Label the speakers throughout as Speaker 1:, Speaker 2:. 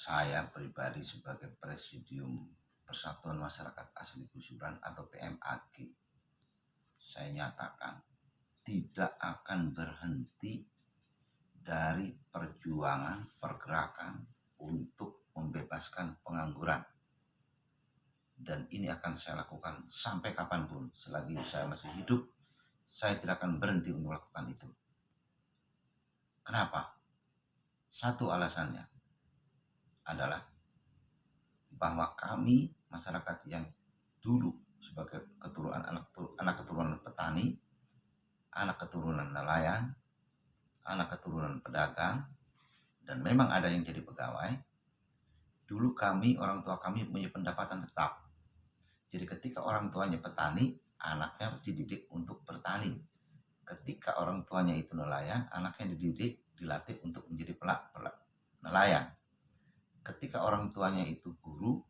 Speaker 1: Saya pribadi sebagai Presidium Persatuan Masyarakat Asli Gusuran atau PMAG, saya nyatakan tidak akan berhenti dari perjuangan pergerakan untuk membebaskan pengangguran. Dan ini akan saya lakukan sampai kapanpun. Selagi saya masih hidup, saya tidak akan berhenti untuk melakukan itu. Kenapa? Satu alasannya adalah bahwa kami masyarakat yang dulu sebagai anak keturunan petani, anak keturunan nelayan, anak keturunan pedagang, dan memang ada yang jadi pegawai. Dulu kami, orang tua kami punya pendapatan tetap. Jadi ketika orang tuanya petani, anaknya dididik untuk bertani. Ketika orang tuanya itu nelayan, anaknya dilatih untuk menjadi nelayan. Ketika orang tuanya itu guru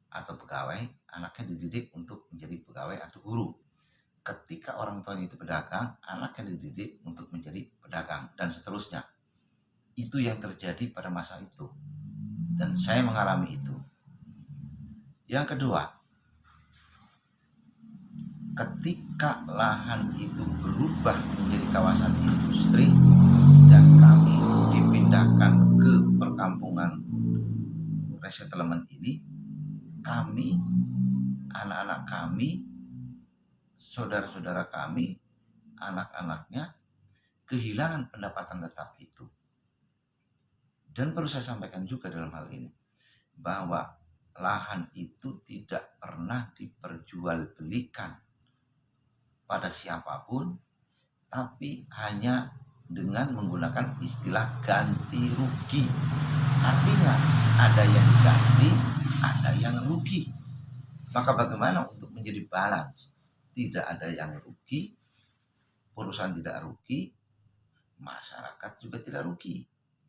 Speaker 1: atau pegawai, anaknya dididik untuk menjadi pegawai atau guru. Ketika orang tuanya itu pedagang, anaknya dididik untuk menjadi pedagang, dan seterusnya. Itu yang terjadi pada masa itu, dan saya mengalami itu. Yang kedua, ketika lahan itu berubah menjadi kawasan industri dan kami dipindahkan ke perkampungan resettlement ini, kami, anak-anak kami, saudara-saudara kami, anak-anaknya kehilangan pendapatan tetap itu. Dan perlu saya sampaikan juga dalam hal ini bahwa lahan itu tidak pernah diperjualbelikan pada siapapun, tapi hanya dengan menggunakan istilah ganti rugi. Artinya ada yang diganti, ada yang rugi. Maka bagaimana untuk menjadi balance? Tidak ada yang rugi, perusahaan tidak rugi, masyarakat juga tidak rugi.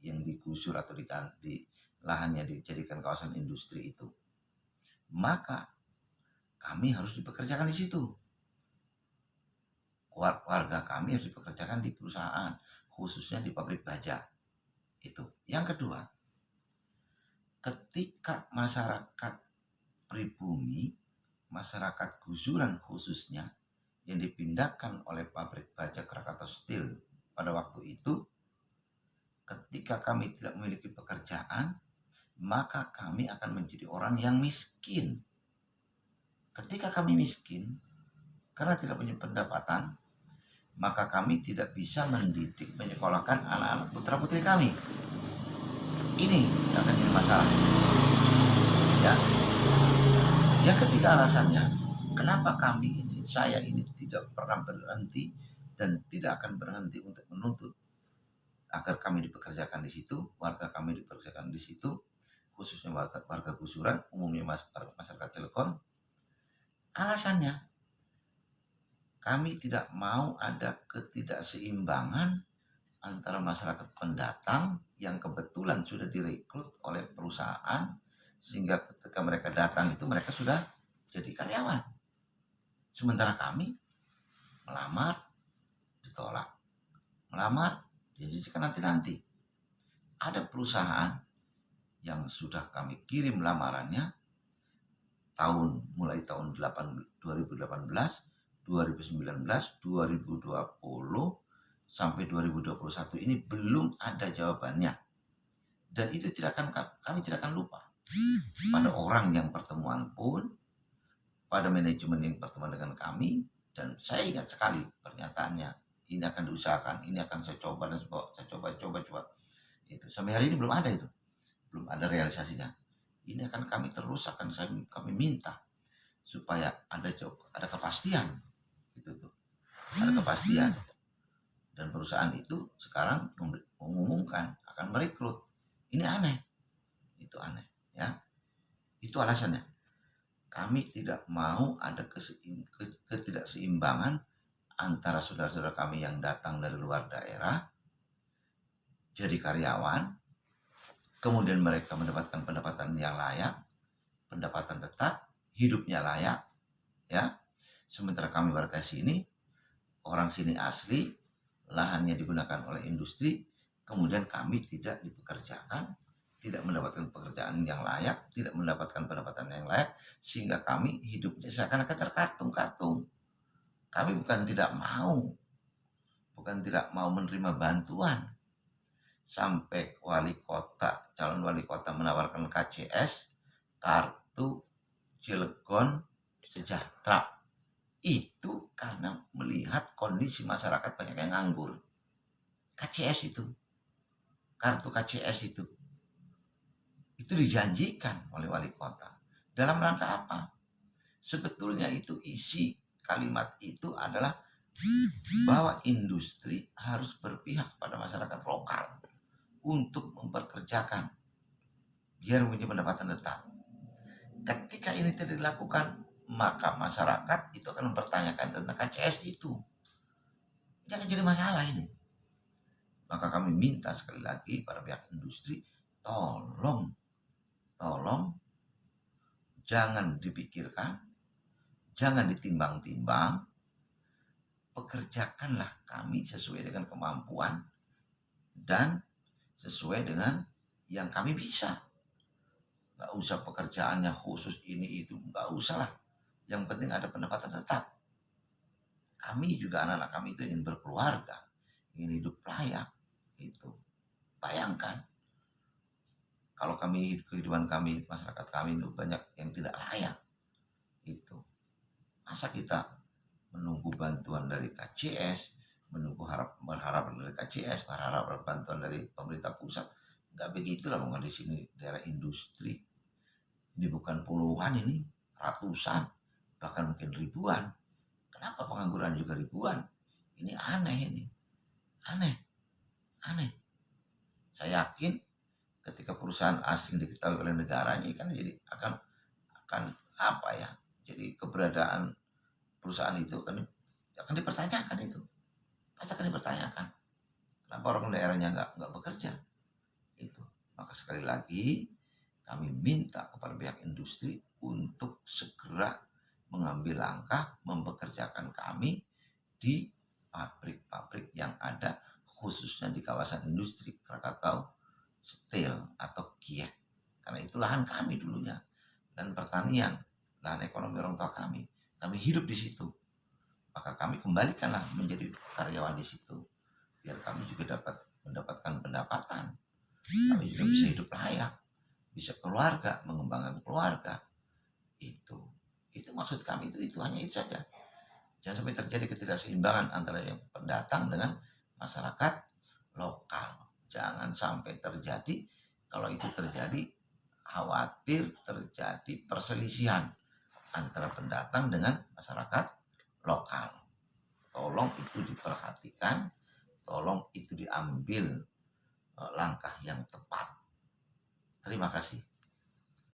Speaker 1: Yang digusur atau diganti lahannya dijadikan kawasan industri itu, maka kami harus dipekerjakan di situ. Warga kami harus dipekerjakan di perusahaan, khususnya di pabrik baja itu. Yang kedua, ketika masyarakat pribumi, masyarakat gusuran khususnya, yang dipindahkan oleh pabrik baja Krakatau Steel pada waktu itu, ketika kami tidak memiliki pekerjaan, maka kami akan menjadi orang yang miskin. Ketika kami miskin, karena tidak punya pendapatan, maka kami tidak bisa mendidik, menyekolahkan anak-anak putra-putri kami. Ini yang akan jadi masalah. Ya, ketiga alasannya, kenapa saya ini tidak pernah berhenti dan tidak akan berhenti untuk menuntut agar kami dipekerjakan di situ, warga kami dipekerjakan di situ, khususnya warga gusuran, umumnya masyarakat Cilegon. Alasannya, kami tidak mau ada ketidakseimbangan antara masyarakat pendatang yang kebetulan sudah direkrut oleh perusahaan, sehingga ketika mereka datang itu mereka sudah jadi karyawan. Sementara kami melamar, ditolak. Melamar, dijanjikan nanti. Ada perusahaan yang sudah kami kirim lamarannya mulai tahun 2018, 2019, 2020 sampai 2021 ini belum ada jawabannya. Dan itu kami tidak akan lupa pada orang yang pertemuan pun, pada manajemen yang pertemuan dengan kami, dan saya ingat sekali pernyataannya, ini akan diusahakan, ini akan saya coba, dan saya coba. Itu sampai hari ini belum ada itu, belum ada realisasinya. Ini akan kami kami minta supaya ada kepastian, gitu tuh, ada kepastian. Dan perusahaan itu sekarang mengumumkan akan merekrut. Ini aneh, itu aneh, ya. Itu alasannya. Kami tidak mau ada ketidakseimbangan antara saudara-saudara kami yang datang dari luar daerah jadi karyawan, kemudian mereka mendapatkan pendapatan yang layak, pendapatan tetap, hidupnya layak, ya. Sementara kami warga sini, orang sini asli, lahannya digunakan oleh industri, kemudian kami tidak dipekerjakan, tidak mendapatkan pekerjaan yang layak, tidak mendapatkan pendapatan yang layak, sehingga kami hidupnya seakan-akan terkatung-katung. Kami bukan tidak mau menerima bantuan. Sampai calon wali kota menawarkan KCS, kartu Cilegon Sejahtera. Itu karena melihat kondisi masyarakat banyak yang nganggur. KCS itu, kartu KCS itu dijanjikan oleh wali kota. Dalam rangka apa? Sebetulnya itu isi kalimat itu adalah bahwa industri harus berpihak pada masyarakat lokal untuk memperkerjakan biar punya pendapatan tetap. Ketika ini tidak dilakukan, maka masyarakat itu akan mempertanyakan tentang KCS itu. Ini akan jadi masalah ini. Maka kami minta sekali lagi pada pihak industri, tolong jangan dipikirkan, jangan ditimbang-timbang, pekerjakanlah kami sesuai dengan kemampuan dan sesuai dengan yang kami bisa. Gak usah pekerjaannya khusus ini itu, gak usah lah. Yang penting ada pendapatan tetap. Kami juga, anak-anak kami itu ingin berkeluarga, ingin hidup layak. Itu bayangkan kalau kehidupan kami, masyarakat kami itu banyak yang tidak layak. Itu masa kita menunggu bantuan dari KCS, berharap dari KCS, berharap bantuan dari pemerintah pusat? Nggak begitulah, bukan di sini daerah industri. Ini bukan puluhan, ini ratusan, bahkan mungkin ribuan. Kenapa pengangguran juga ribuan? Ini aneh, aneh. Saya yakin ketika perusahaan asing diketahui oleh negaranya kan jadi akan apa ya? Jadi keberadaan perusahaan itu akan dipertanyakan itu. Pasti akan dipertanyakan. Kenapa orang daerahnya nggak bekerja? Itu. Maka sekali lagi kami minta kepada pihak industri untuk segera mengambil langkah mempekerjakan kami di pabrik-pabrik yang ada, khususnya di kawasan industri Krakatau Steel atau Kiek. Karena itu lahan kami dulunya, dan pertanian, lahan ekonomi orang tua kami. Kami hidup di situ. Maka kami kembalikanlah menjadi karyawan di situ, biar kami juga dapat mendapatkan pendapatan. Kami juga bisa hidup layak, bisa keluarga, mengembangkan keluarga. Itu maksud kami, itu hanya itu saja. Jangan sampai terjadi ketidakseimbangan antara yang pendatang dengan masyarakat lokal. Jangan sampai terjadi. Kalau itu terjadi, khawatir terjadi perselisihan antara pendatang dengan masyarakat lokal. Tolong itu diperhatikan, tolong itu diambil langkah yang tepat. Terima kasih.